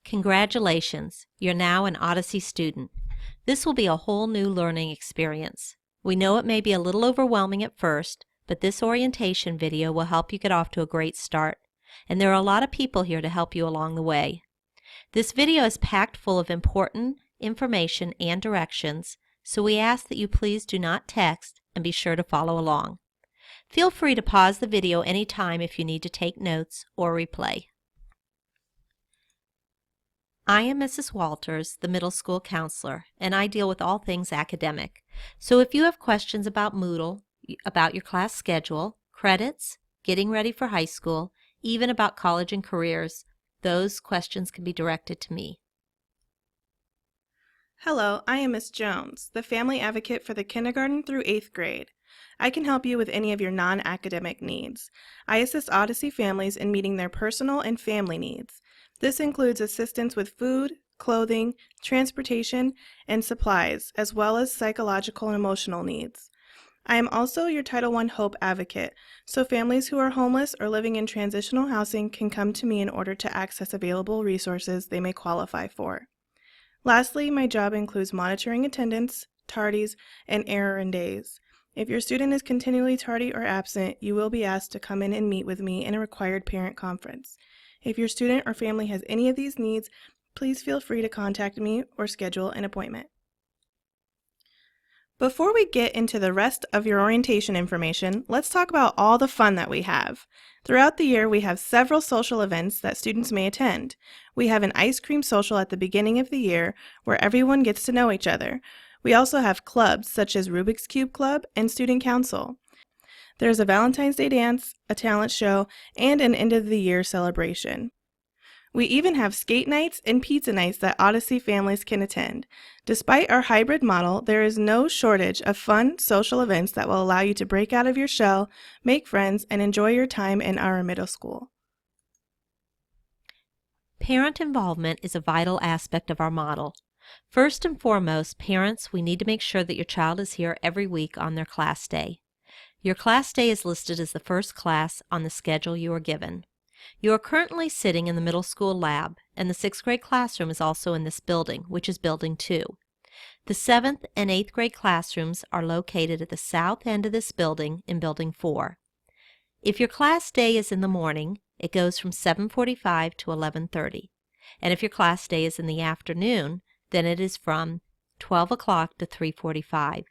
Congratulations, you're now an Odyssey student. This will be a whole new learning experience. We know it may be a little overwhelming at first, but this orientation video will help you get off to a great start. And there are a lot of people here to help you along the way. This video is packed full of important information and directions, so we ask that you please do not text and be sure to follow along. Feel free to pause the video anytime if you need to take notes or replay. I am Mrs. Walters, the middle school counselor, and I deal with all things academic. So if you have questions about Moodle, about your class schedule, credits, getting ready for high school, even about college and careers, those questions can be directed to me. Hello, I am Miss Jones, the family advocate for the kindergarten through 8th grade. I can help you with any of your non-academic needs. I assist Odyssey families in meeting their personal and family needs. This includes assistance with food, clothing, transportation, and supplies, as well as psychological and emotional needs. I am also your Title I Hope advocate, so families who are homeless or living in transitional housing can come to me in order to access available resources they may qualify for. Lastly, my job includes monitoring attendance, tardies, and error in days. If your student is continually tardy or absent, you will be asked to come in and meet with me in a required parent conference. If your student or family has any of these needs, please feel free to contact me or schedule an appointment. Before we get into the rest of your orientation information, let's talk about all the fun that we have. Throughout the year, we have several social events that students may attend. We have an ice cream social at the beginning of the year where everyone gets to know each other. We also have clubs such as Rubik's Cube Club and Student Council. There's a Valentine's Day dance, a talent show, and an end-of-the-year celebration. We even have skate nights and pizza nights that Odyssey families can attend. Despite our hybrid model, there is no shortage of fun social events that will allow you to break out of your shell, make friends, and enjoy your time in our middle school. Parent involvement is a vital aspect of our model. First and foremost, parents, we need to make sure that your child is here every week on their class day. Your class day is listed as the first class on the schedule you are given. You are currently sitting in the middle school lab, and the 6th grade classroom is also in this building, which is Building 2. The 7th and 8th grade classrooms are located at the south end of this building in Building 4. If your class day is in the morning, it goes from 7:45 to 11:30. And if your class day is in the afternoon, then it is from 12 o'clock to 3:45.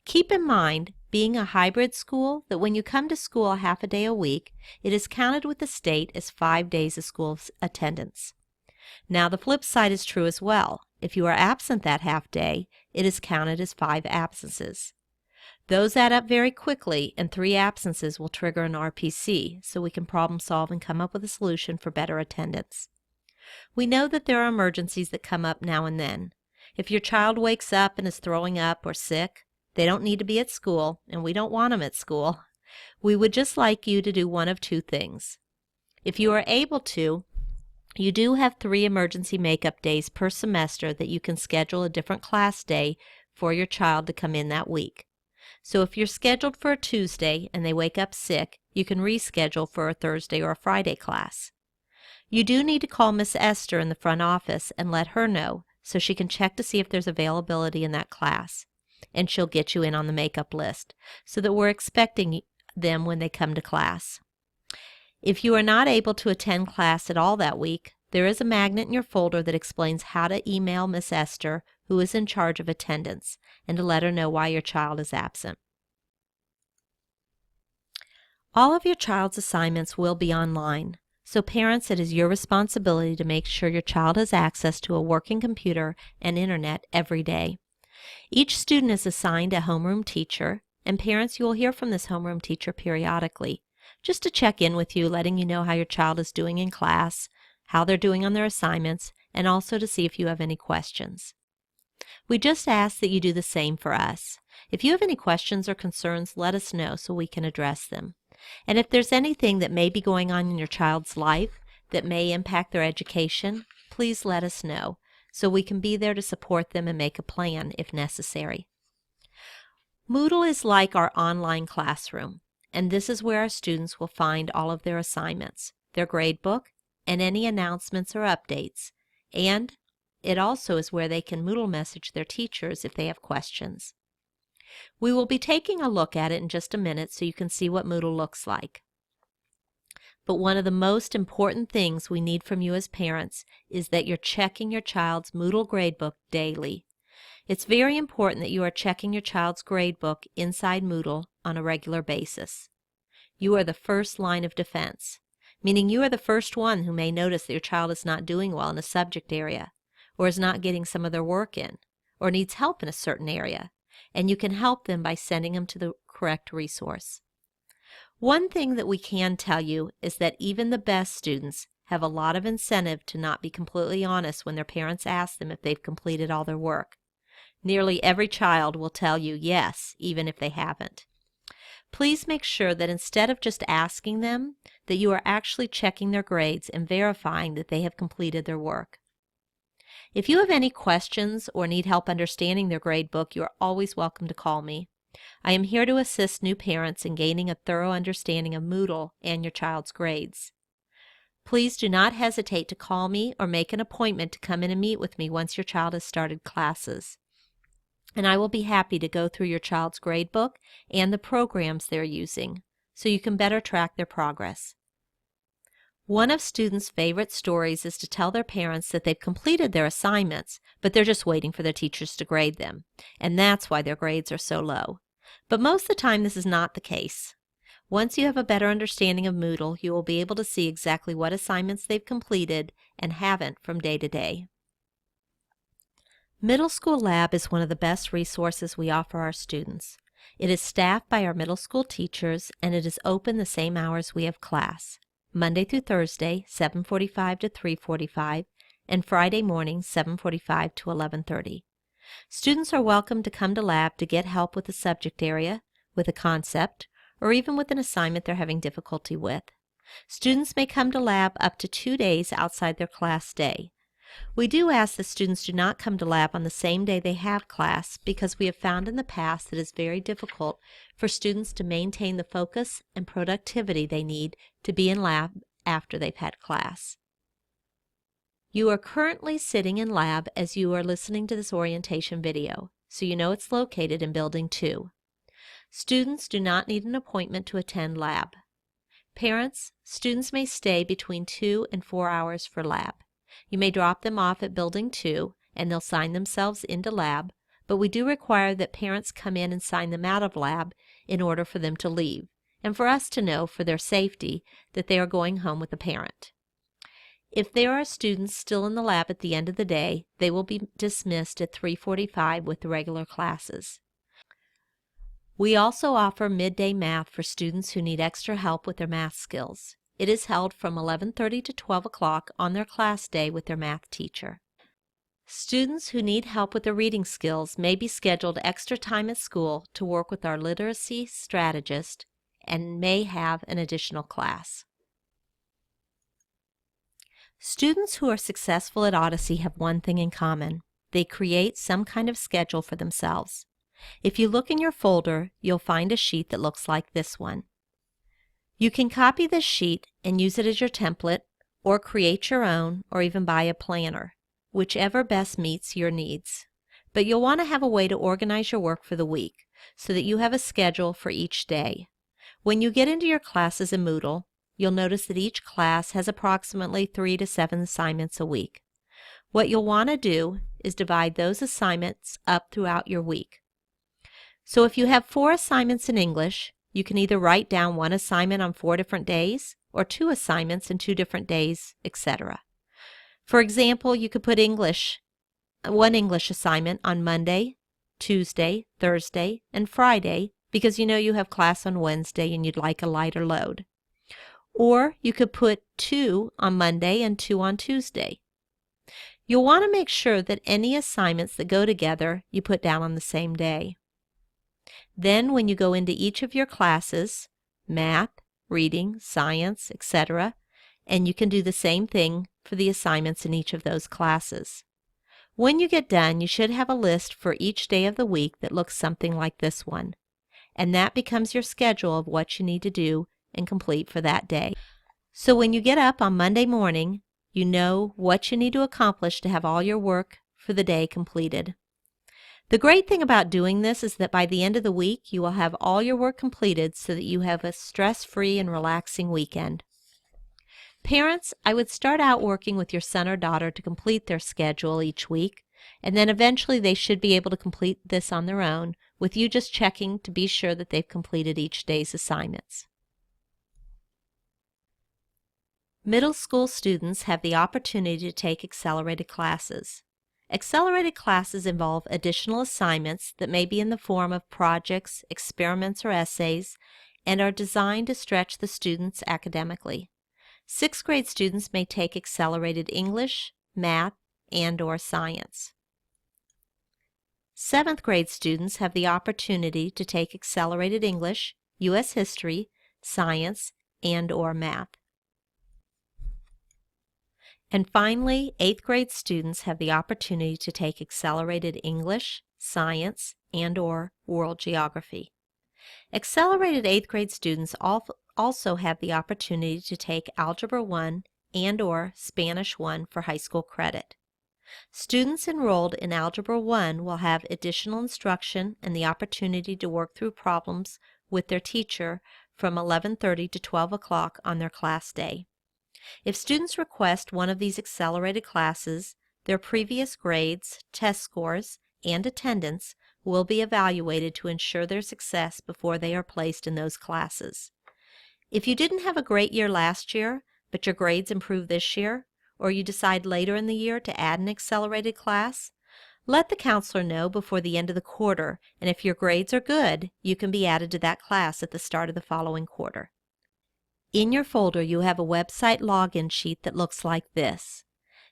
Keep in mind, being a hybrid school, that when you come to school half a day a week, it is counted with the state as 5 days of school attendance. Now the flip side is true as well. If you are absent that half day, it is counted as 5 absences. Those add up very quickly, and 3 absences will trigger an RPC, so we can problem solve and come up with a solution for better attendance. We know that there are emergencies that come up now and then. If your child wakes up and is throwing up or sick, they don't need to be at school, and we don't want them at school. We would just like you to do one of 2 things. If you are able to, you do have 3 emergency makeup days per semester that you can schedule a different class day for your child to come in that week. So if you're scheduled for a Tuesday and they wake up sick, you can reschedule for a Thursday or a Friday class. You do need to call Miss Esther in the front office and let her know so she can check to see if there's availability in that class, and she'll get you in on the makeup list so that we're expecting them when they come to class. If you are not able to attend class at all that week, there is a magnet in your folder that explains how to email Miss Esther, who is in charge of attendance, and to let her know why your child is absent. All of your child's assignments will be online. So parents, it is your responsibility to make sure your child has access to a working computer and internet every day. Each student is assigned a homeroom teacher, and parents, you will hear from this homeroom teacher periodically, just to check in with you, letting you know how your child is doing in class, how they're doing on their assignments, and also to see if you have any questions. We just ask that you do the same for us. If you have any questions or concerns, let us know so we can address them. And if there's anything that may be going on in your child's life that may impact their education, please let us know so we can be there to support them and make a plan if necessary. Moodle is like our online classroom, and this is where our students will find all of their assignments, their gradebook, and any announcements or updates. and it also is where they can Moodle message their teachers if they have questions. We will be taking a look at it in just a minute so you can see what Moodle looks like. But one of the most important things we need from you as parents is that you're checking your child's Moodle gradebook daily. It's very important that you are checking your child's gradebook inside Moodle on a regular basis. You are the first line of defense, meaning you are the first one who may notice that your child is not doing well in a subject area, or is not getting some of their work in, or needs help in a certain area, and you can help them by sending them to the correct resource. One thing that we can tell you is that even the best students have a lot of incentive to not be completely honest when their parents ask them if they've completed all their work. Nearly every child will tell you yes, even if they haven't. Please make sure that instead of just asking them, that you are actually checking their grades and verifying that they have completed their work. If you have any questions or need help understanding their grade book, you are always welcome to call me. I am here to assist new parents in gaining a thorough understanding of Moodle and your child's grades. Please do not hesitate to call me or make an appointment to come in and meet with me once your child has started classes. And I will be happy to go through your child's grade book and the programs they're using so you can better track their progress. One of students' favorite stories is to tell their parents that they've completed their assignments, but they're just waiting for their teachers to grade them, and that's why their grades are so low. But most of the time this is not the case. Once you have a better understanding of Moodle, you will be able to see exactly what assignments they've completed and haven't from day to day. Middle School Lab is one of the best resources we offer our students. It is staffed by our middle school teachers, and it is open the same hours we have class. Monday through Thursday, 7:45 to 3:45, and Friday morning, 7:45 to 11:30. Students are welcome to come to lab to get help with a subject area, with a concept, or even with an assignment they're having difficulty with. Students may come to lab up to 2 days outside their class day. We do ask that students do not come to lab on the same day they have class because we have found in the past that it is very difficult for students to maintain the focus and productivity they need to be in lab after they've had class. You are currently sitting in lab as you are listening to this orientation video, so you know it's located in Building 2. Students do not need an appointment to attend lab. Parents, students may stay between 2 and 4 hours for lab. You may drop them off at Building 2 and they'll sign themselves into lab, but we do require that parents come in and sign them out of lab in order for them to leave, and for us to know for their safety that they are going home with a parent. If there are students still in the lab at the end of the day, they will be dismissed at 3:45 with the regular classes. We also offer midday math for students who need extra help with their math skills. It is held from 11:30 to 12 o'clock on their class day with their math teacher. Students who need help with their reading skills may be scheduled extra time at school to work with our literacy strategist and may have an additional class. Students who are successful at Odyssey have one thing in common. They create some kind of schedule for themselves. If you look in your folder, you'll find a sheet that looks like this one. You can copy this sheet and use it as your template, or create your own, or even buy a planner, whichever best meets your needs. But you'll want to have a way to organize your work for the week, so that you have a schedule for each day. When you get into your classes in Moodle, you'll notice that each class has approximately 3 to 7 assignments a week. What you'll want to do is divide those assignments up throughout your week. So if you have 4 assignments in English, you can either write down 1 assignment on 4 different days, or 2 assignments in 2 different days, etc. For example, you could put one English assignment on Monday, Tuesday, Thursday, and Friday because you know you have class on Wednesday and you'd like a lighter load. Or you could put 2 on Monday and 2 on Tuesday. You'll want to make sure that any assignments that go together you put down on the same day. Then when you go into each of your classes, math, reading, science, etc., and you can do the same thing for the assignments in each of those classes. When you get done, you should have a list for each day of the week that looks something like this one, and that becomes your schedule of what you need to do and complete for that day. So when you get up on Monday morning, You know what you need to accomplish to have all your work for the day completed. The great thing about doing this is that by the end of the week, you will have all your work completed so that you have a stress-free and relaxing weekend. Parents, I would start out working with your son or daughter to complete their schedule each week, and then eventually they should be able to complete this on their own, with you just checking to be sure that they've completed each day's assignments. Middle school students have the opportunity to take accelerated classes. Accelerated classes involve additional assignments that may be in the form of projects, experiments, or essays, and are designed to stretch the students academically. 6th grade students may take accelerated English, math, and/or science. 7th grade students have the opportunity to take accelerated English, U.S. history, science, and/or math. And finally, 8th grade students have the opportunity to take accelerated English, science, and/or world geography. Accelerated 8th grade students also have the opportunity to take Algebra 1 and/or Spanish 1 for high school credit. Students enrolled in Algebra 1 will have additional instruction and the opportunity to work through problems with their teacher from 11:30 to 12 o'clock on their class day. If students request one of these accelerated classes, their previous grades, test scores, and attendance will be evaluated to ensure their success before they are placed in those classes. If you didn't have a great year last year, but your grades improved this year, or you decide later in the year to add an accelerated class, let the counselor know before the end of the quarter, and if your grades are good, you can be added to that class at the start of the following quarter. In your folder, you have a website login sheet that looks like this.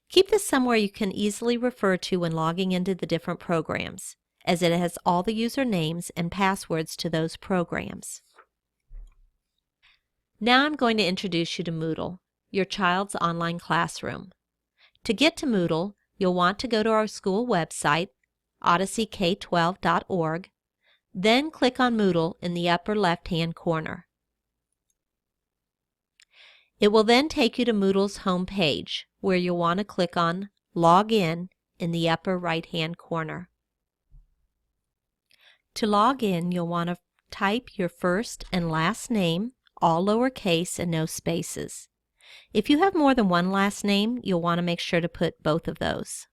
Keep this somewhere you can easily refer to when logging into the different programs, as it has all the usernames and passwords to those programs. Now I'm going to introduce you to Moodle, your child's online classroom. To get to Moodle, you'll want to go to our school website, odysseyk12.org, then click on Moodle in the upper left-hand corner. It will then take you to Moodle's home page, where you'll want to click on Log In the upper right-hand corner. To log in, you'll want to type your first and last name, all lowercase and no spaces. If you have more than one last name, you'll want to make sure to put both of those.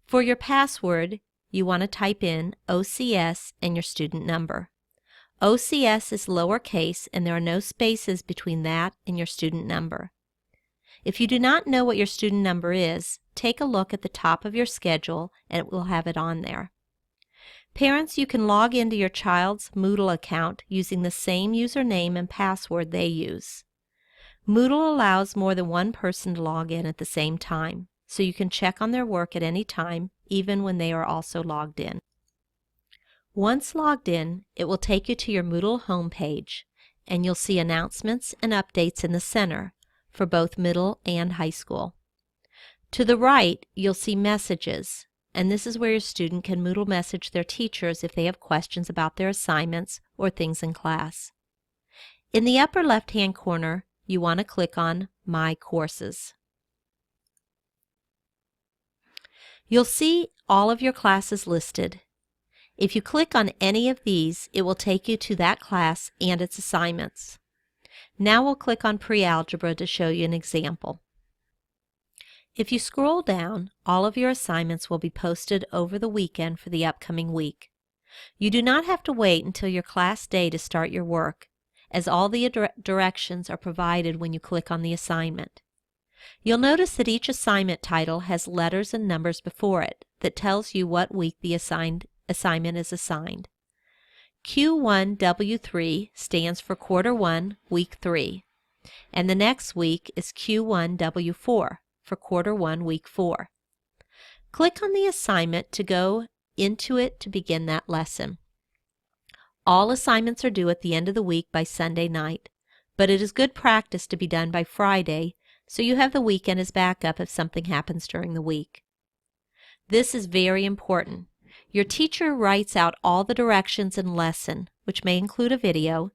For your password, you want to type in OCS and your student number. OCS is lowercase and there are no spaces between that and your student number. If you do not know what your student number is, take a look at the top of your schedule and it will have it on there. Parents, you can log into your child's Moodle account using the same username and password they use. Moodle allows more than one person to log in at the same time, so you can check on their work at any time, even when they are also logged in. Once logged in, it will take you to your Moodle homepage, and you'll see announcements and updates in the center for both middle and high school. To the right, you'll see Messages, and this is where your student can Moodle message their teachers if they have questions about their assignments or things in class. In the upper left-hand corner, you want to click on My Courses. You'll see all of your classes listed. If you click on any of these, it will take you to that class and its assignments. Now we'll click on Pre-Algebra to show you an example. If you scroll down, all of your assignments will be posted over the weekend for the upcoming week. You do not have to wait until your class day to start your work, as all the directions are provided when you click on the assignment. You'll notice that each assignment title has letters and numbers before it that tells you what week the assignment is assigned. Q1W3 stands for Quarter 1, Week 3, and the next week is Q1W4 for Quarter 1, Week 4. Click on the assignment to go into it to begin that lesson. All assignments are due at the end of the week by Sunday night, but it is good practice to be done by Friday, so you have the weekend as backup if something happens during the week. This is very important. Your teacher writes out all the directions in lesson, which may include a video,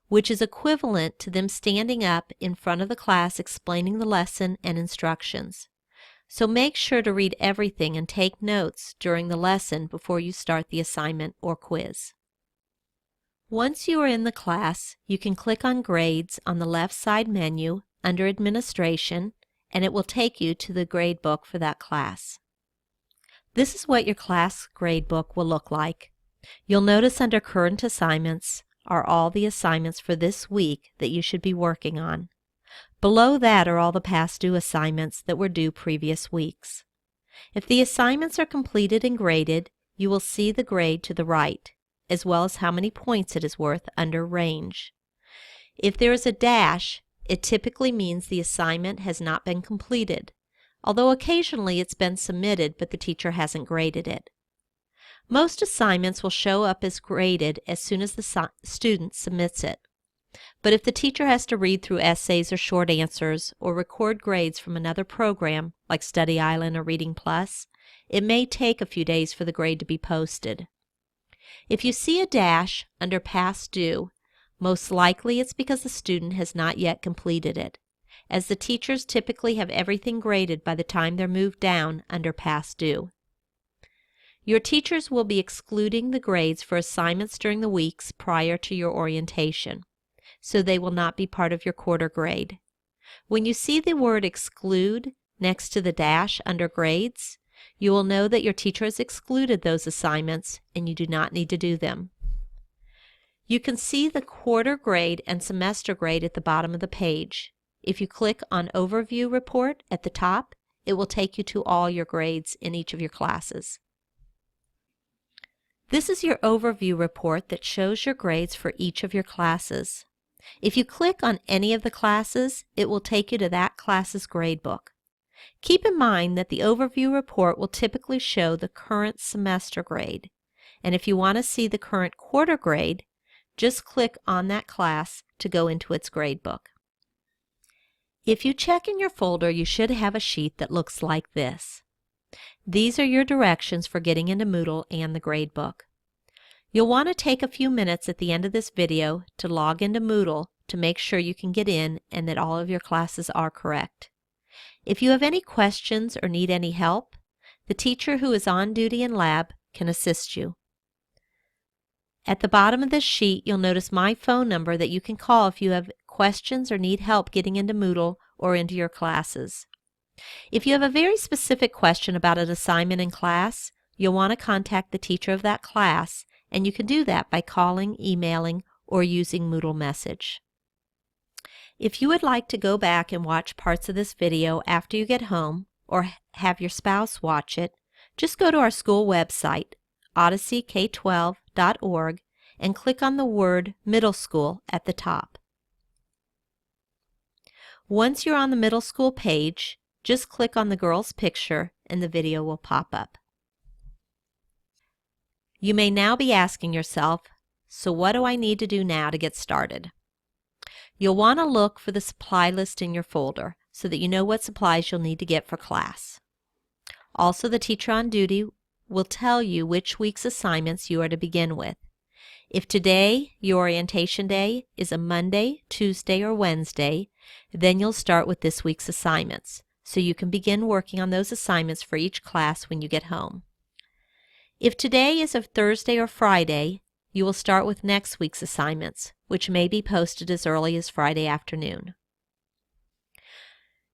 which is equivalent to them standing up in front of the class explaining the lesson and instructions. So make sure to read everything and take notes during the lesson before you start the assignment or quiz. Once you are in the class, you can click on Grades on the left side menu under Administration, and it will take you to the grade book for that class. This is what your class grade book will look like. You'll notice under Current Assignments are all the assignments for this week that you should be working on. Below that are all the past due assignments that were due previous weeks. If the assignments are completed and graded, you will see the grade to the right, as well as how many points it is worth under Range. If there is a dash, it typically means the assignment has not been completed, although occasionally it's been submitted but the teacher hasn't graded it. Most assignments will show up as graded as soon as the student submits it. But if the teacher has to read through essays or short answers or record grades from another program like Study Island or Reading Plus, it may take a few days for the grade to be posted. If you see a dash under Past Due, most likely it's because the student has not yet completed it, as the teachers typically have everything graded by the time they're moved down under Past Due. Your teachers will be excluding the grades for assignments during the weeks prior to your orientation, so they will not be part of your quarter grade. When you see the word Exclude next to the dash under Grades, you will know that your teacher has excluded those assignments and you do not need to do them. You can see the quarter grade and semester grade at the bottom of the page. If you click on Overview Report at the top, it will take you to all your grades in each of your classes. This is your overview report that shows your grades for each of your classes. If you click on any of the classes, it will take you to that class's gradebook. Keep in mind that the overview report will typically show the current semester grade, and if you want to see the current quarter grade, just click on that class to go into its gradebook. If you check in your folder, you should have a sheet that looks like this. These are your directions for getting into Moodle and the gradebook. You'll want to take a few minutes at the end of this video to log into Moodle to make sure you can get in and that all of your classes are correct. If you have any questions or need any help, the teacher who is on duty in lab can assist you. At the bottom of this sheet, you'll notice my phone number that you can call if you have questions or need help getting into Moodle or into your classes. If you have a very specific question about an assignment in class, you'll want to contact the teacher of that class, and you can do that by calling, emailing, or using Moodle Message. If you would like to go back and watch parts of this video after you get home, or have your spouse watch it, just go to our school website, odysseykTwelve.org, and click on the word Middle School at the top. Once you're on the middle school page, just click on the girl's picture and the video will pop up. You may now be asking yourself, so what do I need to do now to get started? You'll want to look for the supply list in your folder so that you know what supplies you'll need to get for class. Also, the teacher on duty will tell you which week's assignments you are to begin with. If today, your orientation day, is a Monday, Tuesday, or Wednesday, then you'll start with this week's assignments, so you can begin working on those assignments for each class when you get home. If today is a Thursday or Friday, you will start with next week's assignments, which may be posted as early as Friday afternoon.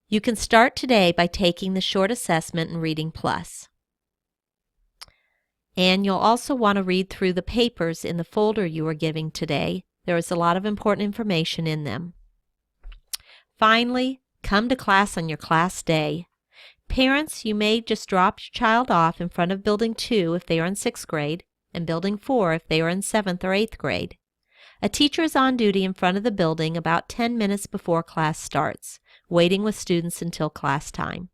You can start today by taking the short assessment in Reading Plus. And you'll also want to read through the papers in the folder you are giving today. There is a lot of important information in them. Finally, come to class on your class day. Parents, you may just drop your child off in front of Building 2 if they are in 6th grade, and Building 4 if they are in 7th or 8th grade. A teacher is on duty in front of the building about 10 minutes before class starts, waiting with students until class time.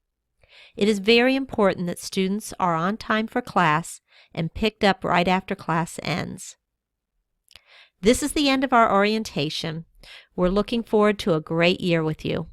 It is very important that students are on time for class and picked up right after class ends. This is the end of our orientation. We're looking forward to a great year with you.